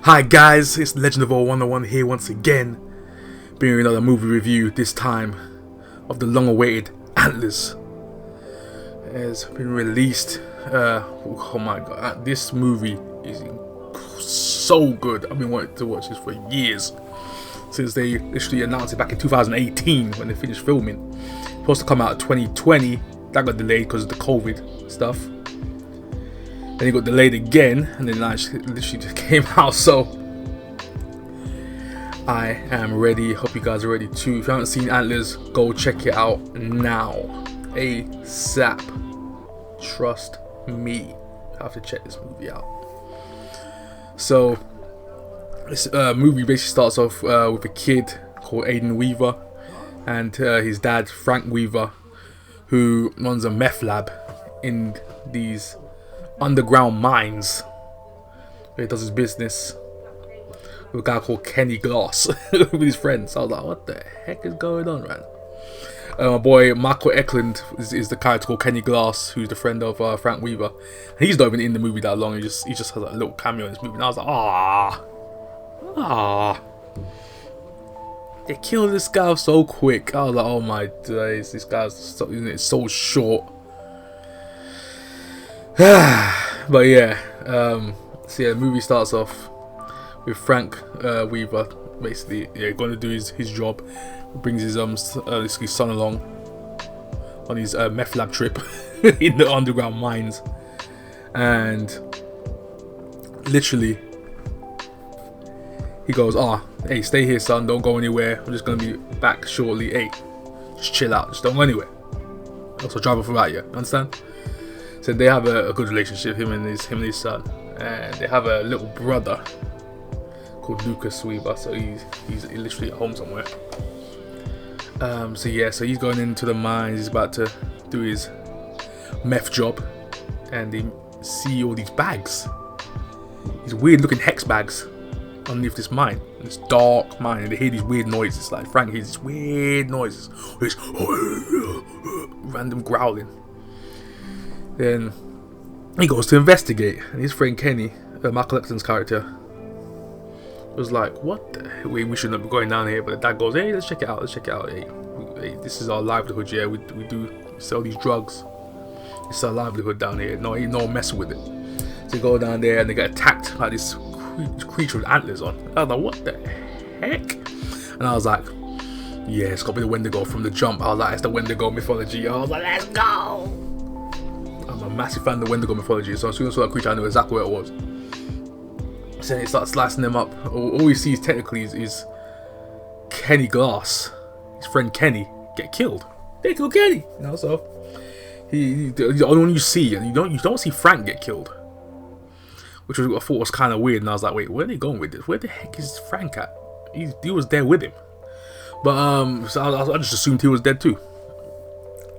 Hi guys, it's Legend of All 101 here once again, bringing another movie review, this time of the long-awaited Antlers. It has been released. Oh my god, this movie is so good. I've been wanting to watch this for years, since they literally announced it back in 2018 when they finished filming. Supposed to come out in 2020, that got delayed because of the COVID stuff. Then it got delayed again, and then literally just came out. So I am ready. Hope you guys are ready too. If you haven't seen Antlers, go check it out now, ASAP. Trust me, you have to check this movie out. So this movie basically starts off with a kid called Aiden Weaver and his dad Frank Weaver, who runs a meth lab in these underground mines where he does his business with a guy called Kenny Glass with his friends. I was like, what the heck is going on, man? My boy Michael Eklund is the character called Kenny Glass, who's the friend of Frank Weaver. And he's not even in the movie that long. He just has a little cameo in this movie. And I was like, they killed this guy so quick. I was like, oh my days, this guy's so short. But yeah, so the movie starts off with Frank Weaver basically going to do his job. Brings his son along on his meth lab trip in the underground mines, and literally he goes, hey, stay here son, don't go anywhere, I'm just gonna be back shortly, hey, just chill out, just don't go anywhere. Also drive throughout you, understand? So they have a good relationship, him and his son, and they have a little brother called Lucas Weaver. So he's literally at home somewhere. So he's going into the mines. He's about to do his meth job, and they see all these bags, these weird-looking hex bags, underneath this mine. This dark mine, and they hear these weird noises. Like Frank hears these weird noises, this random growling. Then he goes to investigate, and his friend Kenny, Michael Eklund's character, was like, what the? We shouldn't be going down here. But the dad goes, hey, let's check it out, hey, this is our livelihood, yeah, we do sell these drugs, it's our livelihood down here, no one messing with it. So they go down there and they get attacked by this creature with antlers on. I was like, what the heck? And I was like, yeah, it's gotta be the Wendigo from the jump. I was like, it's the Wendigo mythology. I was like, let's go. I'm a massive fan of the Wendigo mythology, so as soon as I saw that creature I knew exactly where it was. So then he starts slicing them up. All we see technically is Kenny Glass, his friend Kenny, get killed. They kill Kenny, so the only one you see, and you don't see Frank get killed, which I thought was kind of weird. And I was like, wait, where are they going with this? Where the heck is Frank at? He was there with him, but so I just assumed he was dead too,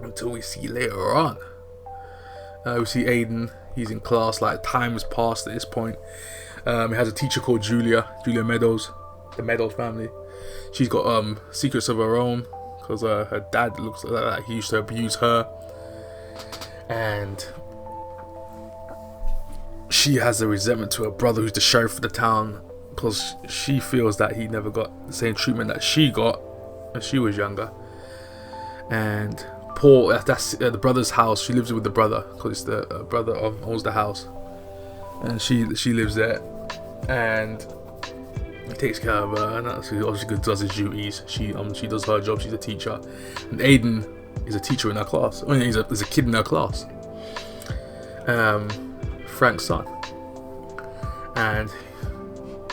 until we see later on. We see Aiden. He's in class. Like, time has passed at this point. He has a teacher called Julia Meadows, the Meadows family. She's got secrets of her own, because her dad looks like he used to abuse her, and she has a resentment to her brother, who's the sheriff of the town, because she feels that he never got the same treatment that she got when she was younger. And Paul, that's the brother's house. She lives with the brother, because it's the brother owns the house, and she lives there, and he takes care of her, and she obviously does his duties. She does her job. She's a teacher, and Aiden is a teacher in her class. I mean, he's a kid in her class. Frank's son, and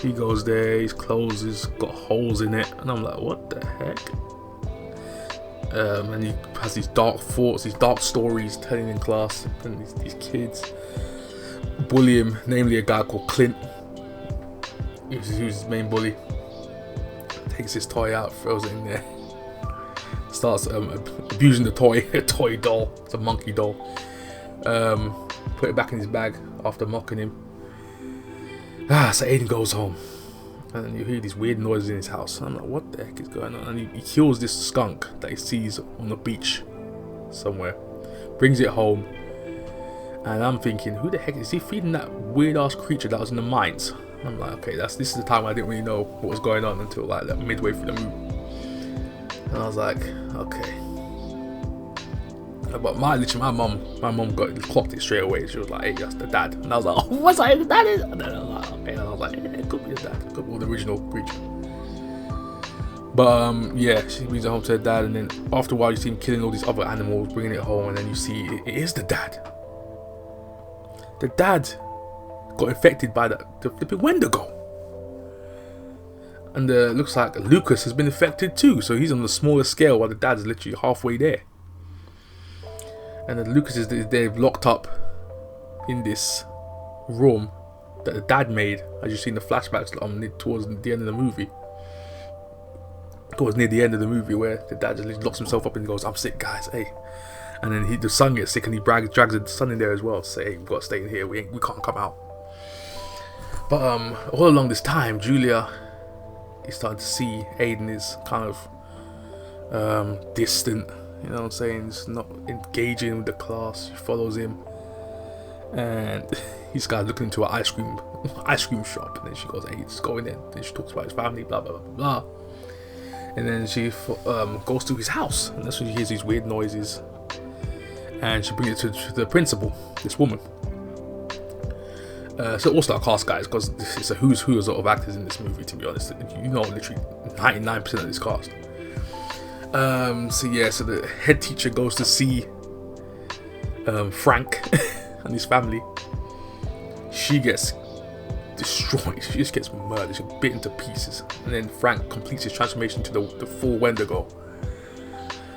he goes there. His clothes has got holes in it, and I'm like, what the heck? And he has these dark thoughts, these dark stories telling in class, and these kids bully him, namely a guy called Clint, who's his main bully. Takes his toy out, throws it in there, starts abusing the toy, a toy doll, it's a monkey doll. Put it back in his bag after mocking him. So Aiden goes home, and you hear these weird noises in his house. I'm like, what the heck is going on? And he kills this skunk that he sees on the beach somewhere, brings it home, And I'm thinking, who the heck is he feeding that weird ass creature that was in the mines? I'm like, okay, this is the time I didn't really know what was going on until like midway through the movie, and I was like, okay. But my mum clocked it straight away. She was like, hey, that's the dad. And I was like, oh, what's that? The dad is? And then I was like, okay. And I was like, it could be the dad. It could be the original creature. But yeah, she brings it home to her dad, and then after a while you see him killing all these other animals, bringing it home, and then you see it is the dad. The dad got infected by the flipping Wendigo. And looks like Lucas has been infected too, so he's on the smaller scale while the dad's literally halfway there. And then Lucas is they're locked up in this room that the dad made, as you see in the flashbacks towards the end of the movie. Towards near the end of the movie, where the dad just locks himself up and goes, "I'm sick, guys, hey." And then the son gets sick and he drags the son in there as well. Say, hey, we've got to stay in here. We can't come out. But all along this time, Julia is starting to see Aiden is kind of distant. You know what I'm saying? He's not engaging with the class. She follows him, and he's kind of looking into an ice cream shop. And then she goes, "Hey, just go in there." Then she talks about his family, blah blah blah blah. And then she goes to his house, and that's when she hears these weird noises. And she brings it to the principal, this woman. So all-star cast, guys, because it's a who's who of actors in this movie. To be honest, you know, literally 99% of this cast. So the head teacher goes to see Frank and his family. She gets destroyed. She just gets murdered. She's bit into pieces. And then Frank completes his transformation to the full Wendigo.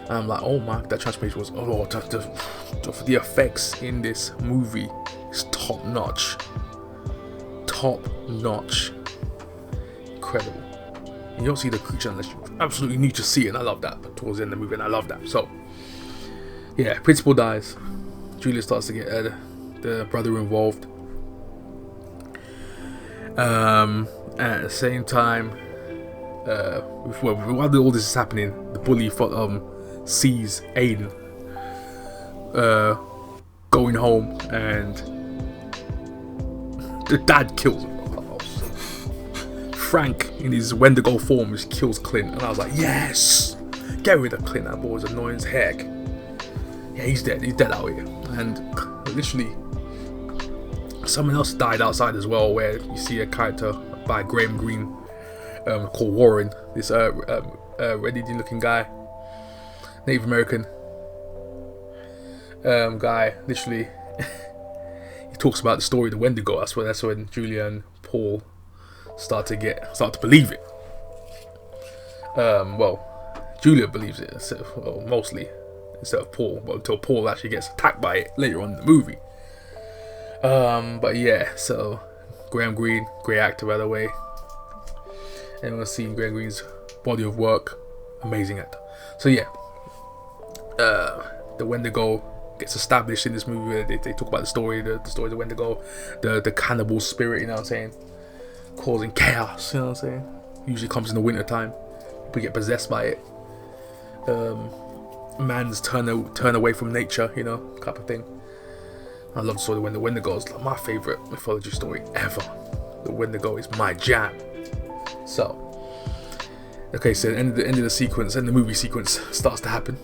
And I'm like, oh my, that transformation was, the effects in this movie is top notch. Top notch. Incredible. You don't see the creature unless you absolutely need to see it, and I love that. Towards the end of the movie, and I love that. So, yeah, principal dies. Julia starts to get the brother involved. At the same time, while all this is happening, the bully sees Aiden going home, and the dad kills him. Frank in his Wendigo form just kills Clint, and I was like, yes, get rid of Clint. That boy was annoying as heck. Yeah, he's dead out here. And literally someone else died outside as well, where you see a character by Graham Greene called Warren, this red Indian looking guy, Native American guy. Literally he talks about the story of the Wendigo. That's when Julia and Paul start to believe it. Julia believes it, mostly, instead of Paul, but until Paul actually gets attacked by it later on in the movie. But yeah, so Graham Greene, great actor by the way. Everyone's seen Graham Greene's body of work, amazing actor. So yeah, the Wendigo gets established in this movie. They talk about the story of the Wendigo, the cannibal spirit, you know what I'm saying, causing chaos, you know what I'm saying. Usually comes in the winter time. People get possessed by it. Man's turn away from nature, you know, type of thing. I love the story when the Wendigo is like my favorite mythology story ever. The Wendigo is my jam. So, okay, so the end of the sequence, and the movie sequence starts to happen.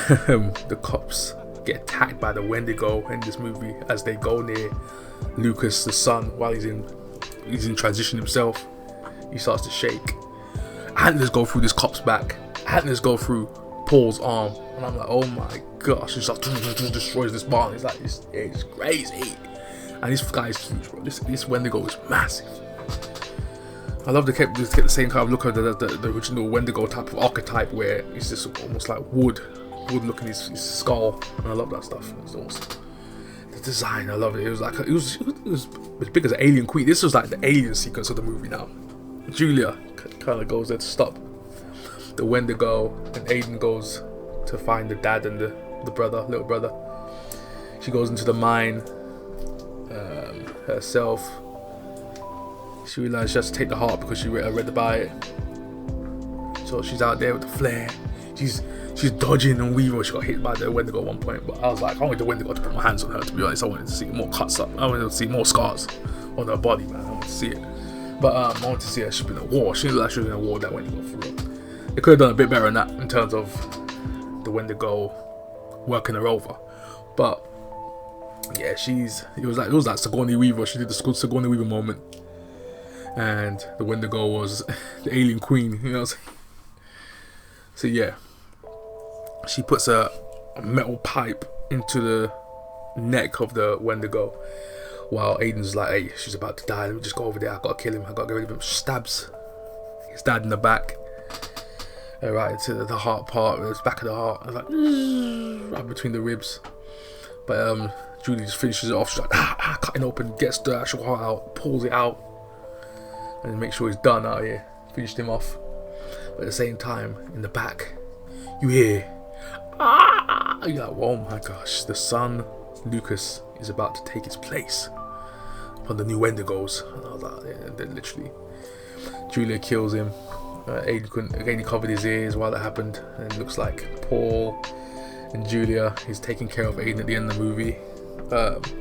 The cops get attacked by the Wendigo in this movie as they go near Lucas, the son, while he's in transition himself. He starts to shake. Antlers go through this cop's back. Antlers go through Paul's arm, and I'm like, oh my gosh! He just destroys this barn. It's like it's crazy. And this guy is huge, bro. This Wendigo is massive. I love to get the same kind of look at the original Wendigo type of archetype, where it's just almost like wood looking his skull, and I love that stuff. It's awesome. The design, I love it. It was as big as Alien Queen. This was like the alien sequence of the movie now. Julia kind of goes there to stop the Wendigo, and Aiden goes to find the dad and the little brother. She goes into the mine herself. She realized she has to take the heart because she read about it. So she's out there with the flare. She's she's dodging and weaving. She got hit by the Wendigo at one point, but I was like, I wanted the Wendigo to put my hands on her, to be honest. I wanted to see more cuts up. I wanted to see more scars on her body, man. I wanted to see it. But I wanted to see her. She's been in a war. She looked like she was in a war, that Wendigo, for real. They could have done a bit better than that in terms of the Wendigo working her over. But yeah, it was like Sigourney Weaver. She did the Sigourney Weaver moment. And the Wendigo was the alien queen, you know what I'm saying? So yeah, she puts a metal pipe into the neck of the Wendigo, while Aiden's like, hey, she's about to die, let me just go over there, I gotta kill him, I gotta get rid of him. She stabs his dad in the back, right into the heart part, the back of the heart, like right between the ribs. But Julie just finishes it off. She's like, cutting open, gets the actual heart out, pulls it out, and make sure he's done out here. Finished him off. But at the same time, in the back, you hear, you're like, oh my gosh, the son, Lucas, is about to take his place from the new Wendigos. And I was like, yeah, and then literally, Julia kills him. Aiden covered his ears while that happened, and it looks like Paul and Julia is taking care of Aiden at the end of the movie. But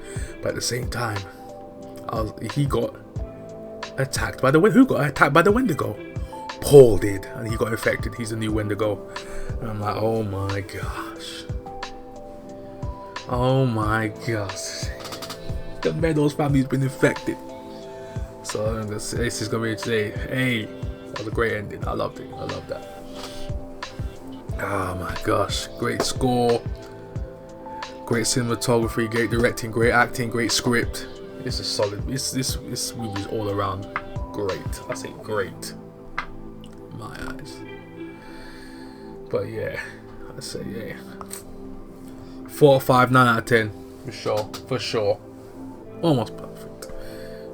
at the same time, he got attacked by the Wendigo. Who got attacked by the Wendigo? Paul did, and he got infected. He's the new Wendigo. And I'm like, oh my gosh. Oh my gosh. The Meadows family's been infected. So this is gonna be today. Hey, that was a great ending. I loved it. I loved that. Oh my gosh. Great score. Great cinematography, great directing, great acting, great script. This is solid. This movie is all around great. I say great. In my eyes. But yeah, I say yeah. 4 or 5, 9 out of 10 for sure. For sure. Almost perfect.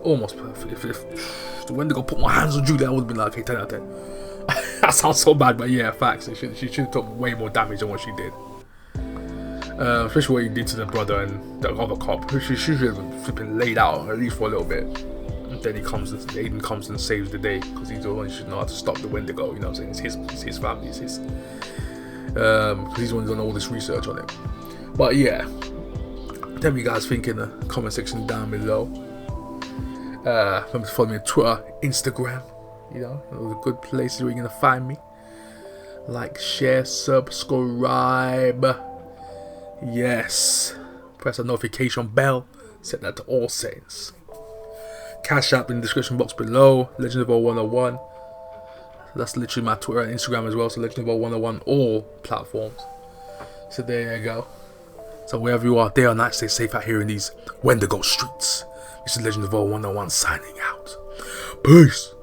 Almost perfect. If the Wendigo put my hands on Julie, I would have been like, okay, 10 out of 10. That sounds so bad, but yeah, facts. She should have took way more damage than what she did. Especially what he did to the brother and the other cop. She should have been flipping laid out, at least for a little bit. And then Aiden comes and saves the day, because he's the one who should know how to stop the Wendigo, you know what I'm saying? It's his family, it's his. Because he's the one who's done all this research on it. But yeah, tell me you guys think in the comment section down below. Remember to follow me on Twitter, Instagram, you know, those are good places where you're going to find me. Like, share, subscribe. Yes, press the notification bell, set that to all settings. Cash app in the description box below. Legend of All 101. That's literally my Twitter and Instagram as well. So Legend of All 101, all platforms. So there you go. So wherever you are, day or night, stay safe out here in these Wendigo streets. This is Legend of All 101 signing out. Peace.